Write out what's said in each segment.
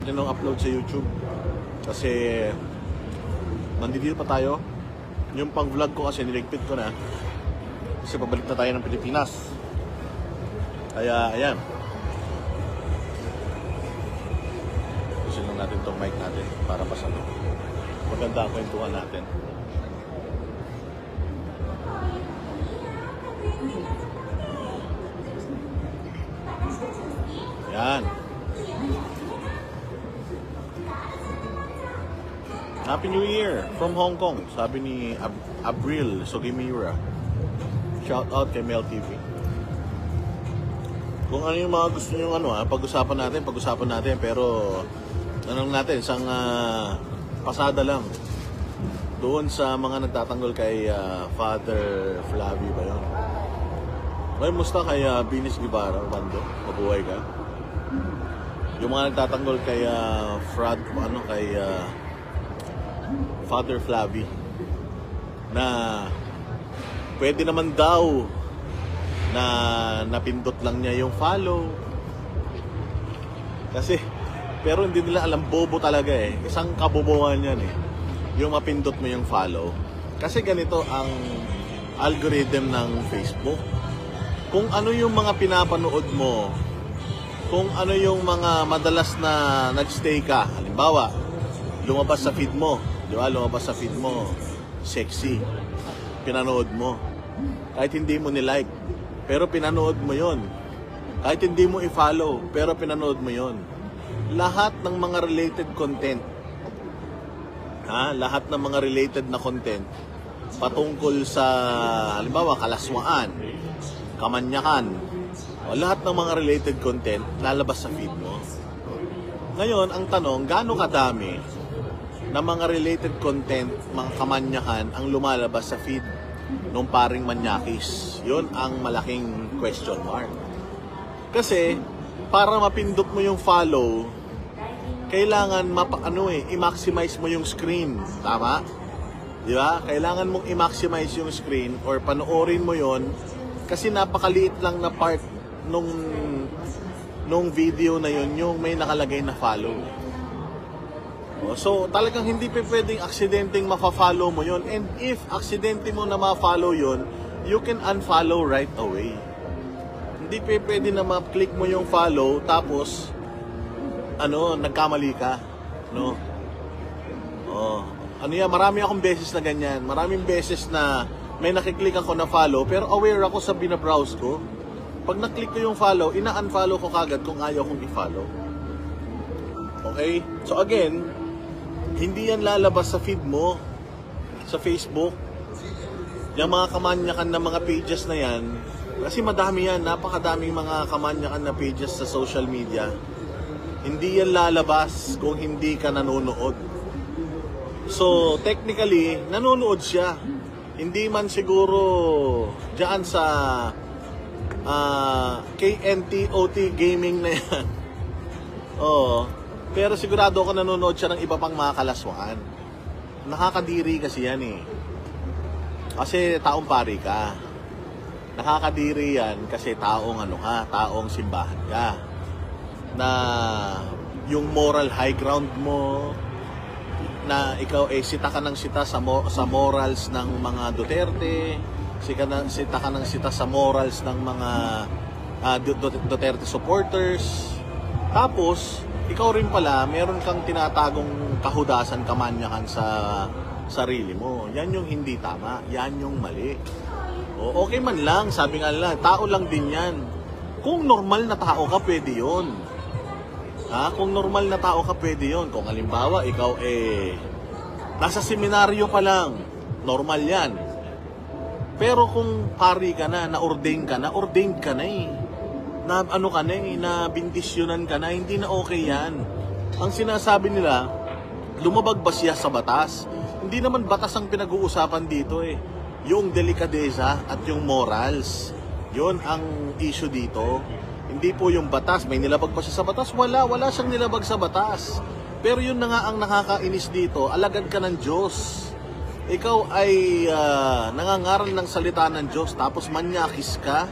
Nung upload sa YouTube kasi nandito pa tayo. Yung pang vlog ko kasi niligpit ko na kasi pabalik na tayo ng Pilipinas, kaya ayan, gusto lang natin tong mic natin para mas maganda ang kwentuhan natin. Yan. Happy New Year from Hong Kong, sabi ni Abril Sugimura. Shout out kay Mel TV. Kung ano yung mga gusto nyo pag-usapan natin, pero tanong natin isang pasada lang doon sa mga nagtatanggol kay Father Flavie ba yun? May musta kay Binis Guevara, Bando, mabuhay ka. Yung mga nagtatanggol kay Father Flavie na pwede naman daw na napindot lang niya yung follow kasi, pero hindi nila alam, bobo talaga isang kabobohan yan yung mapindot mo yung follow kasi ganito ang algorithm ng Facebook. Kung ano yung mga pinapanood mo, kung ano yung mga madalas na nagstay ka, halimbawa lumabas sa feed mo, di ba? Lumabas sa feed mo, sexy, pinanood mo. Kahit hindi mo ni-like, pero pinanood mo yon. Kahit hindi mo i-follow, pero pinanood mo yon. Lahat ng mga related content, lahat ng mga related na content, patungkol sa, halimbawa, kalaswaan, kamanyakan, lahat ng mga related content, lalabas sa feed mo. Ngayon, ang tanong, gaano kadami na mga related content, mga kamanyakan ang lumalabas sa feed nung paring Manyakis? Yun ang malaking question mark. Kasi para mapindot mo yung follow, kailangan i-maximize mo yung screen, tama? Di ba? Kailangan mong i-maximize yung screen or panoorin mo yon kasi napakaliit lang na part nung video na yun yung may nakalagay na follow. So, talagang hindi pwedeng aksidenteng mafa-follow mo yon. And if aksidente mo na ma-follow yon, you can unfollow right away. Hindi pwede na ma-click mo yung follow tapos nagkamali ka, no? Marami akong beses na ganyan. Maraming beses na may nakiklik ako na follow pero aware ako sa binabrowse ko. Pag na-click ko yung follow, ina-unfollow ko kagad kung ayaw kong i-follow. Okay? So again, hindi yan lalabas sa feed mo sa Facebook. Yung mga kamanyakan na mga pages na yan, kasi madami yan, napakadaming mga kamanyakan na pages sa social media. Hindi yan lalabas kung hindi ka nanonood. So technically, nanonood siya. Hindi man siguro dyan sa KNTOT gaming na yan. Pero sigurado ako nanonood siya ng iba pang mga kalaswaan. Nakakadiri kasi yan Kasi taong pari ka. Nakakadiri yan kasi taong taong simbahan ka. Na yung moral high ground mo, na ikaw sita ka ng sita sa morals ng mga Duterte, sita ka ng sita sa morals ng mga Duterte supporters. Tapos ikaw rin pala, meron kang tinatagong kahudasan, kamanyakan sa sarili mo. Yan yung hindi tama. Yan yung mali. Okay man lang, sabi nga nila, tao lang din yan. Kung normal na tao ka, pwede yun. Kung normal na tao ka, pwede yun. Kung halimbawa, ikaw nasa seminaryo pa lang, normal yan. Pero kung pari ka na, ordained ka na na bindisyonan ka na, hindi na okay yan. Ang sinasabi nila, lumabag ba siya sa batas? Hindi naman batas ang pinag-uusapan dito Yung delikadeza at yung morals. Yun ang issue dito. Hindi po yung batas. May nilabag pa siya sa batas? Wala siyang nilabag sa batas. Pero yun na nga ang nakakainis dito, alagad ka ng Diyos. Ikaw ay nangangaral ng salita ng Diyos, tapos Manyakis ka.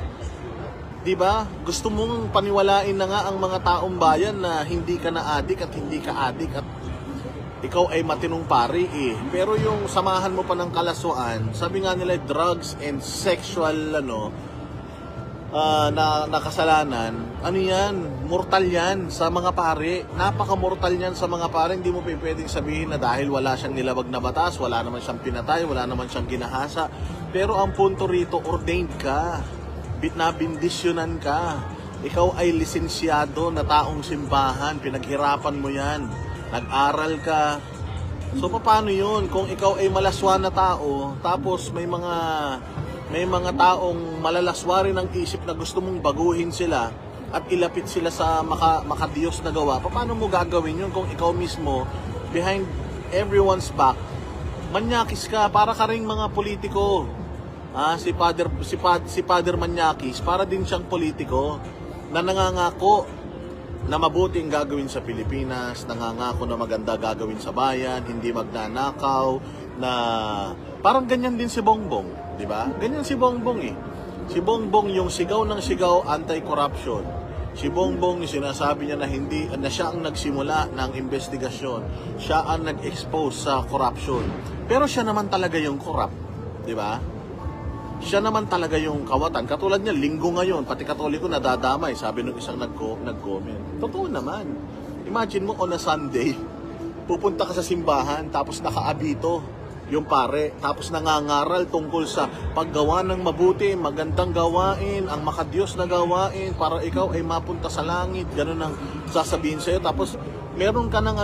'Di ba? Gusto mong paniwalain na nga ang mga taong bayan na hindi ka na adik at hindi ka adik at ikaw ay matinong pari eh. Pero yung samahan mo pa ng kalaswaan, sabi nga nila drugs and sexual na kasalanan, ano yan, mortal yan sa mga pare. Napaka-mortal yan sa mga pare. Hindi mo pwedeng sabihin na dahil wala siyang nilabag na batas, wala naman siyang pinatay, wala naman siyang ginahasa. Pero ang punto rito, ordained ka. Nabindisyonan ka. Ikaw ay lisensyado na taong simbahan. Pinaghirapan mo yan. Nag-aral ka. So paano yun? Kung ikaw ay malaswa na tao, tapos may mga taong malalaswa rin ang isip na gusto mong baguhin sila at ilapit sila sa makadiyos na gawa, paano mo gagawin yun kung ikaw mismo, behind everyone's back, manyakis ka, para ka rin mga politiko. Si Father Manyakis, para din siyang politiko na nangangako na mabuting gagawin sa Pilipinas, nangangako na maganda gagawin sa bayan, hindi magnanakaw, na parang ganyan din si Bongbong, di ba? Ganyan si Bongbong eh. Si Bongbong yung sigaw ng sigaw anti-corruption. Si Bongbong yung sinasabi niya na siya ang nagsimula ng investigasyon. Siya ang nag-expose sa corruption. Pero siya naman talaga yung corrupt, di ba? Siya naman talaga yung kawatan. Katulad niya, linggo ngayon, pati Katoliko nadadamay, sabi nung isang nag-comment. Totoo naman. Imagine mo on a Sunday, pupunta ka sa simbahan, tapos nakaabito yung pare, tapos nangangaral tungkol sa paggawa ng mabuti, magandang gawain, ang makadiyos na gawain, para ikaw ay mapunta sa langit, ganun ang sasabihin sa'yo. Tapos meron ka ng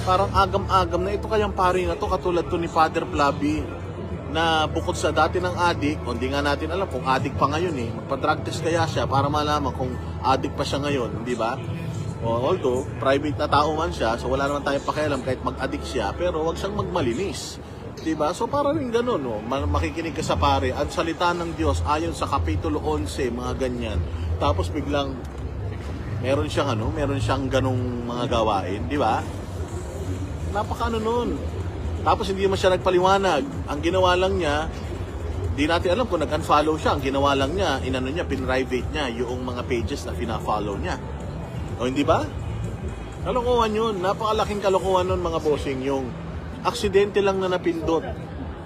parang agam-agam na ito kayang pare na to, katulad to ni Father Flavi, na bukod sa dati ng adik, hindi nga natin alam kung adik pa ngayon eh, magpa-drug test kaya siya para malaman kung adik pa siya ngayon, di ba? Although, private na tao man siya, so wala naman tayong pakialam kahit mag-addict siya, pero wag siyang magmalinis. Diba? So para rin ganun, no? Makikinig ka sa pare, ang salita ng Diyos ayon sa Kapitulo 11, mga ganyan. Tapos biglang, meron siyang ganung mga gawain, di ba? Napaka nun. Tapos hindi man siya nagpaliwanag. Ang ginawa lang niya, di natin alam kung nag-unfollow siya, ang ginawa lang niya, pin-private niya yung mga pages na pina-follow niya. O hindi ba? Kalokohan yun. Napakalaking kalokohan nun mga bossing. Yung aksidente lang na napindot.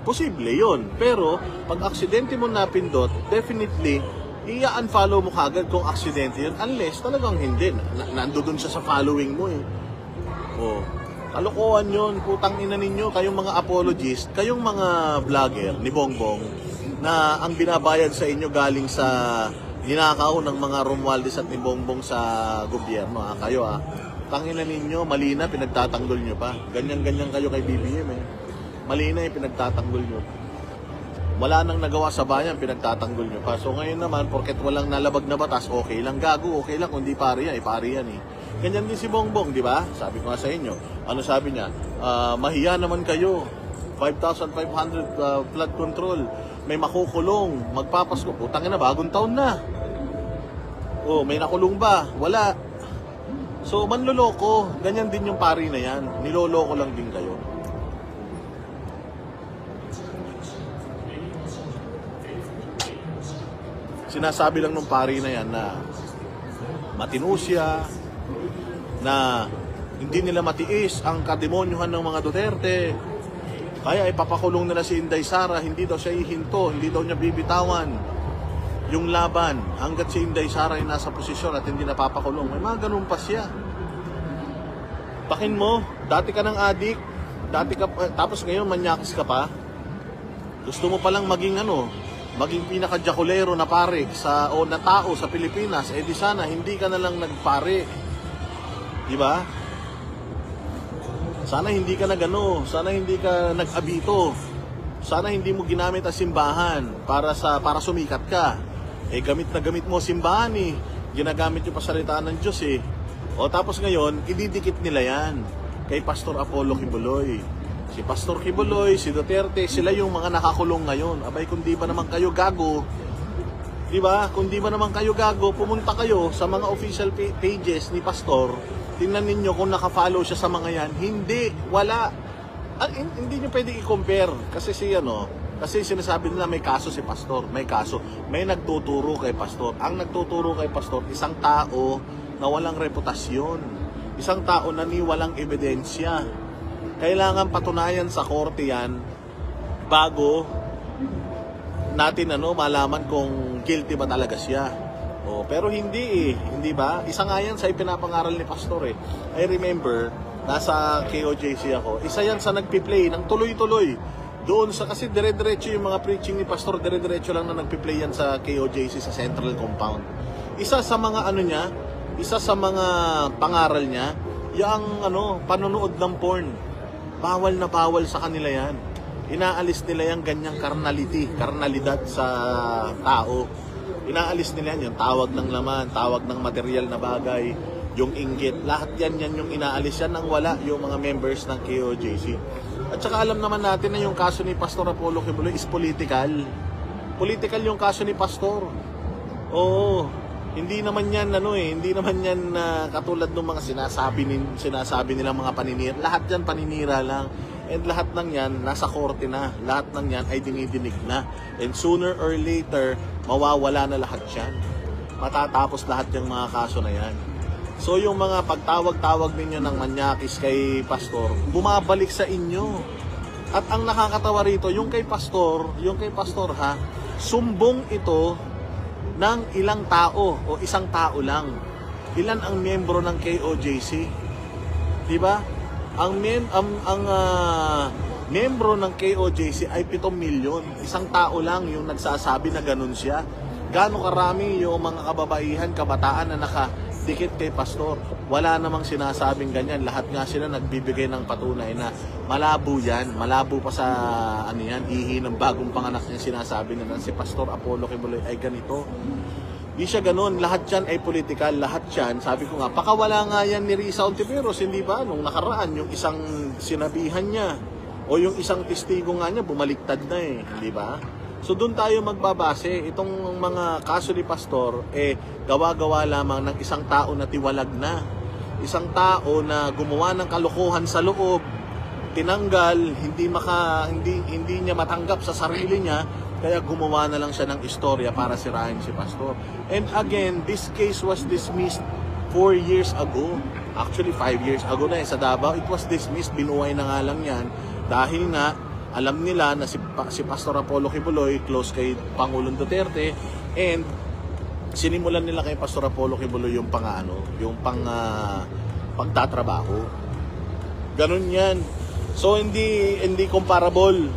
Posible yun. Pero pag aksidente mo napindot, definitely, i-unfollow mo kagad kung aksidente yun. Unless talagang hindi. Nandoon siya sa following mo eh. O, kalokohan yun. Putang ina ninyo. Kayong mga apologist, kayong mga vlogger ni Bongbong, na ang binabayad sa inyo galing sa ninakaw ng mga Romualdez at ni Bongbong sa gobyerno. Kayo tangina ninyo, mali na, pinagtatanggol nyo pa. Ganyan-ganyan kayo kay BBM eh. Mali na pinagtatanggol nyo. Wala nang nagawa sa bayan, pinagtatanggol nyo pa. So ngayon naman, porket walang nalabag na batas, okay lang, gago, okay lang, kung di pari yan, pari yan eh. Ganyan din si Bongbong, di ba? Sabi ko nga sa inyo, ano sabi niya? Mahiya naman kayo, 5,500 flood control, may makukulong, magpapasko, putang ina, bagong taon na. Oh, may nakulong ba? Wala. So, manloloko, ganyan din yung pari na yan. Niloloko lang din kayo. Sinasabi lang ng pari na yan na matino siya, na hindi nila matiis ang kademonyuhan ng mga Duterte. Kaya ipapakulong nila si Inday Sara, hindi daw siya ihinto, hindi daw niya bibitawan yung laban hanggat si Inday Sara ay nasa posisyon at hindi napapakulong. May mga ganun pa siya. Takin mo, dati ka ng adik, tapos ngayon manyakis ka pa. Gusto mo palang maging pinaka-jaculero na pare na tao sa Pilipinas, di sana hindi ka na lang nagpare. Di ba? Sana hindi ka sana hindi ka nag-abito. Sana hindi mo ginamit ang simbahan para sumikat ka. Gamit na gamit mo simbahan eh. Ginagamit yung pasalitaan ng Diyos eh. O tapos ngayon, ididikit nila yan kay Pastor Apollo Kibuloy. Si Pastor Kibuloy, si Duterte, sila yung mga nakakulong ngayon. Abay, kung di ba naman kayo gago, di ba? Kung di ba naman kayo gago, pumunta kayo sa mga official pages ni Pastor. Tingnan ninyo kung naka-follow siya sa mga yan. Hindi, wala. Hindi nyo pwede i-compare. Kasi Kasi sinasabi nila may kaso si pastor, may kaso. May nagtuturo kay pastor. Ang nagtuturo kay pastor, isang tao na walang reputasyon. Isang tao na walang ebidensya. Kailangan patunayan sa korte yan bago natin malaman kung guilty ba talaga siya. Pero hindi hindi ba? Isa nga yan sa ipinapangaral ni pastor eh. I remember, nasa KOJC ako, isa yan sa nagpi-play ng tuloy-tuloy. Doon sa, kasi dire-diretso yung mga preaching ni pastor, dire-diretso lang na nagpi-play yan sa KOJC sa Central Compound. Isa sa mga isa sa mga pangaral niya, yung panonood ng porn. Bawal na bawal sa kanila yan. Inaalis nila yung ganyang karnalidad sa tao. Inaalis nila yan, yung tawag ng laman, tawag ng material na bagay, yung inggit, lahat yan yung inaalis. Yan ang wala yung mga members ng KOJC. At saka alam naman natin na yung kaso ni Pastor Apollo Kibuloy is political. Political yung kaso ni Pastor. Oo, hindi naman yan hindi naman yan katulad ng mga sinasabi nilang mga paninira. Lahat yan paninira lang. And lahat ng yan nasa korte na. Lahat ng yan ay dinidinig na. And sooner or later, mawawala na lahat yan. Matatapos lahat yung mga kaso na yan. So yung mga pagtawag-tawag ninyo ng manyakis kay pastor, bumabalik sa inyo. At ang nakakatawa rito, yung kay pastor ha, sumbong ito ng ilang tao o isang tao lang. Ilan ang miyembro ng KOJC? Di ba? Ang miyembro ng KOJC ay 7 milyon. Isang tao lang yung nagsasabi na ganun siya. Gaano karami yung mga kababaihan, kabataan na nakadikit kay pastor. Wala namang sinasabing ganyan. Lahat nga sila nagbibigay ng patunay na malabo yan. Malabo pa sa ihi ng bagong panganak niya sinasabi na si Pastor Apollo Kibuloy ay ganito. Di siya ganun. Lahat yan ay political. Lahat yan, sabi ko nga, pakawala nga yan ni Risa Ontiveros, hindi ba? Nung nakaraan, yung isang sinabihan niya o yung isang testigo nga niya, bumaliktad na hindi ba? So doon tayo magbabase. Itong mga kaso ni Pastor, gawa-gawa lamang ng isang tao na tiwalag na. Isang tao na gumawa ng kalokohan sa loob, tinanggal, hindi niya matanggap sa sarili niya, kaya gumawa na lang siya ng istorya para sirahin si pastor. And again, this case was dismissed 4 years ago. Actually, 5 years ago na sa Davao. It was dismissed, binuhay na nga lang yan. Dahil nga, alam nila na si Pastor Apollo Kibuloy close kay Pangulong Duterte. And sinimulan nila kay Pastor Apollo Kibuloy yung pagtatrabaho. Ganun yan. So, hindi comparable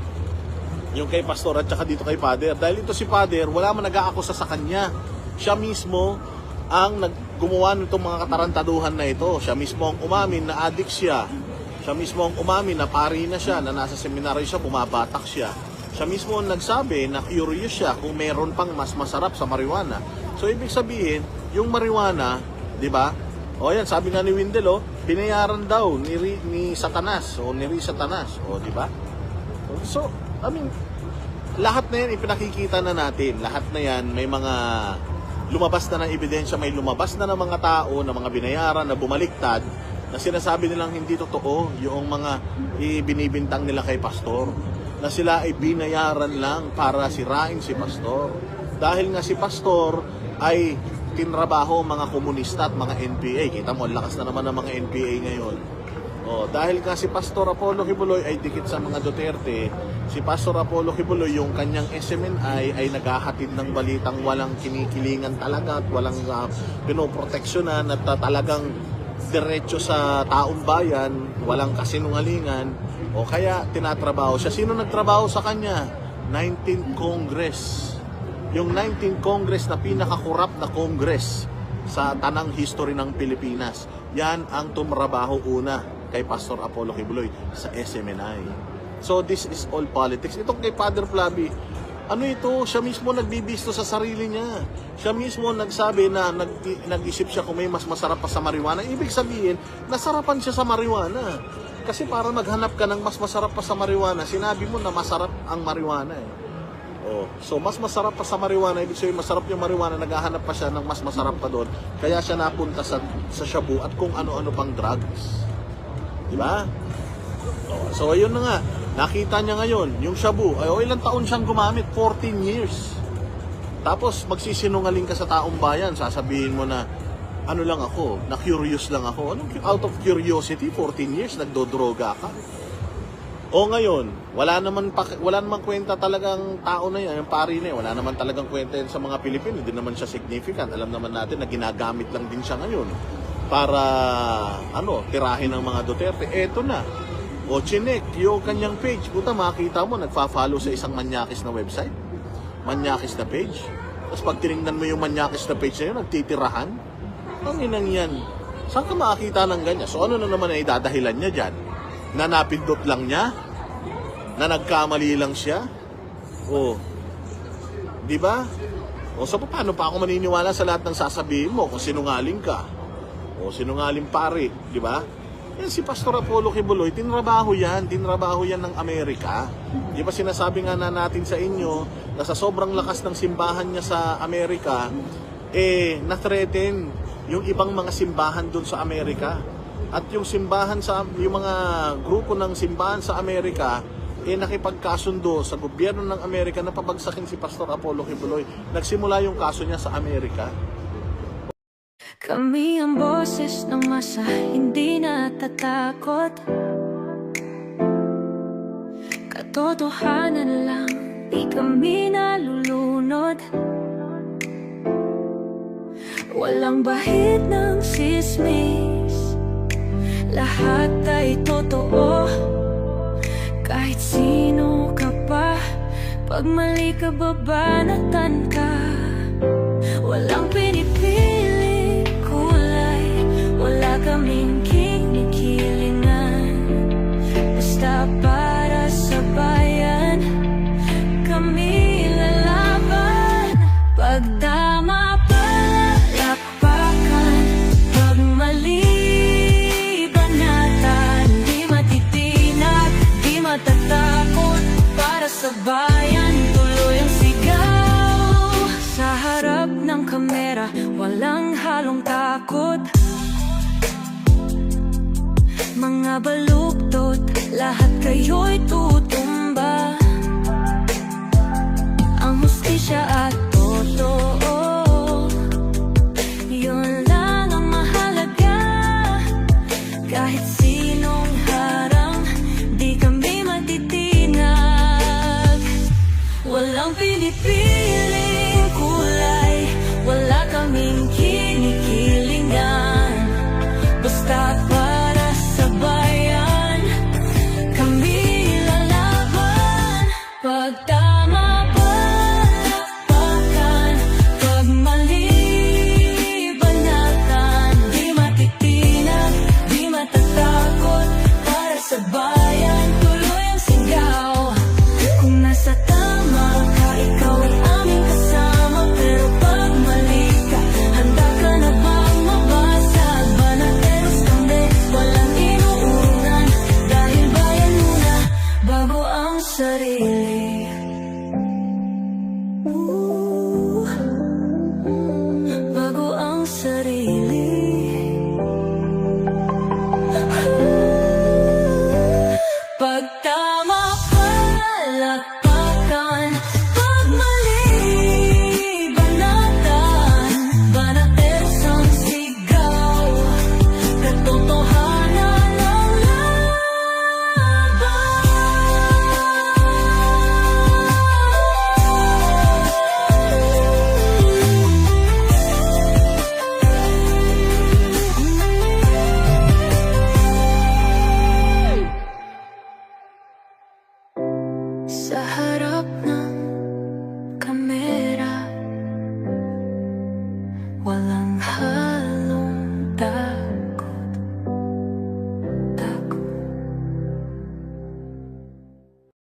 yung kay pastor at saka dito kay father. Dahil ito si father, wala man nag-aakusa sa kanya. Siya mismo ang gumawa nitong mga katarantaduhan na ito. Siya mismo ang umamin na addict siya. Siya mismo ang umamin na pari na siya, na nasa seminaryo siya, bumabatak siya. Siya mismo ang nagsabi na curious siya kung meron pang mas masarap sa marijuana. So, ibig sabihin, yung marijuana, di ba? O yan, sabi nga ni Windel, binayaran daw ni Satanas o ni Satanas. O, di ba? So, lahat na yan ipinakikita na natin. Lahat na yan, may mga lumabas na ng ebidensya, may lumabas na ng mga tao, na mga binayaran, na bumaliktad, na sinasabi nilang hindi totoo yung mga ibinibintang nila kay pastor. Na sila ay binayaran lang para sirain si pastor. Dahil nga si pastor ay tinrabaho mga komunista at mga NPA. Kita mo, lakas na naman ng mga NPA ngayon. Dahil nga si Pastor Apollo Kibuloy ay dikit sa mga Duterte, si Pastor Apollo Kibuloy, yung kanyang SMNI ay naghahatid ng balitang walang kinikilingan talaga at walang pinoproteksyonan at talagang diretso sa taong bayan, walang kasinungalingan, o kaya tinatrabaho siya. Sino nagtrabaho sa kanya? 19th Congress. Yung 19th Congress na pinakakurap na Congress sa tanang history ng Pilipinas. Yan ang tumrabaho una kay Pastor Apollo Kibuloy sa SMNI. So this is all politics. Itong kay Father Flavi, siya mismo nagbibisto sa sarili niya. Siya mismo nagsabi na nag-isip siya kung may mas masarap pa sa marijuana. Ibig sabihin, nasarapan siya sa marijuana. Kasi para maghanap ka ng mas masarap pa sa marijuana, sinabi mo na masarap ang marijuana So mas masarap pa sa marijuana, ibig sabihin masarap yung marijuana, naghahanap pa siya ng mas masarap pa doon. Kaya siya napunta sa shabu at kung ano-ano pang drugs. Diba? So ayun na nga, nakita niya ngayon, yung shabu, ay ilang taon siyang gumamit? 14 years. Tapos magsisinungaling ka sa taong bayan, sasabihin mo na, ano lang ako, na-curious lang ako. Anong out of curiosity, 14 years, nagdodroga ka? O ngayon, wala naman kwenta talagang tao na yan, yung pari na yan, wala naman talagang kwenta yan sa mga Pilipino, hindi naman siya significant. Alam naman natin na ginagamit lang din siya ngayon para, tirahin ng mga Duterte. Eto na, o chinek, yung kanyang page, puta makita mo, nagfa-follow sa isang manyakis na website, manyakis na page. Tapos pag tinignan mo yung manyakis na page na yun, nagtitirahan. Ang inang yan, saan ka makakita ng ganyan? So ano na naman ay idadahilan niya dyan? Na napindot lang niya? Na nagkamali lang siya? O, di ba? O so paano pa ako maniniwala sa lahat ng sasabihin mo kung sinungaling ka? O sinungaling pare, di ba? Yan si Pastor Apollo Kibuloy, tinrabaho yan ng Amerika. Di ba sinasabi nga na natin sa inyo na sa sobrang lakas ng simbahan niya sa Amerika, na-threaten yung ibang mga simbahan doon sa Amerika. At yung yung mga grupo ng simbahan sa Amerika, nakipagkasundo sa gobyerno ng Amerika na pabagsakin si Pastor Apollo Kibuloy. Nagsimula yung kaso niya sa Amerika. Kami ang boses ng masa, hindi natatakot. Katotohanan lang, di kami nalulunod. Walang bahid ng sismis, lahat ay totoo. Kahit sino ka pa, pag mali ka babanatan ka. Walang pinipili kulay, wala kaming kinikilingan. Basta para sa bayan, kami lalaban. Pag tama palapakan, pag mali banatan. Di matitinag, di matatakot, para sa bayan tuloy ang sigaw. Sa harap ng kamera, walang halong takot. Mga baluktot, lahat kayo'y tutumba. Ang hustisya at totoo, yun lang ang mahalaga. Kahit sinong harang, di kami matitinag. Walang pinipiling kulay, wala kaming kinikilingan. Basta para sa bayan, kami lalaban. Pag tama palapakan, pag mali banatan. Di matitinag, di matatakot, para sa bayan tuloy ang sigaw. Kung nasa tama ka, ikaw ay aming kasama. Pero pag mali ka, handa ka na bang mabasag? Banateros kami, walang inuunan. Dahil bayan muna, bago ang sarili. Bago ang sarili. Pag tama palakpakan, pag mali banatan. Banateros ang sigaw, katotohanan ang laban. Sa harap ng kamera, wala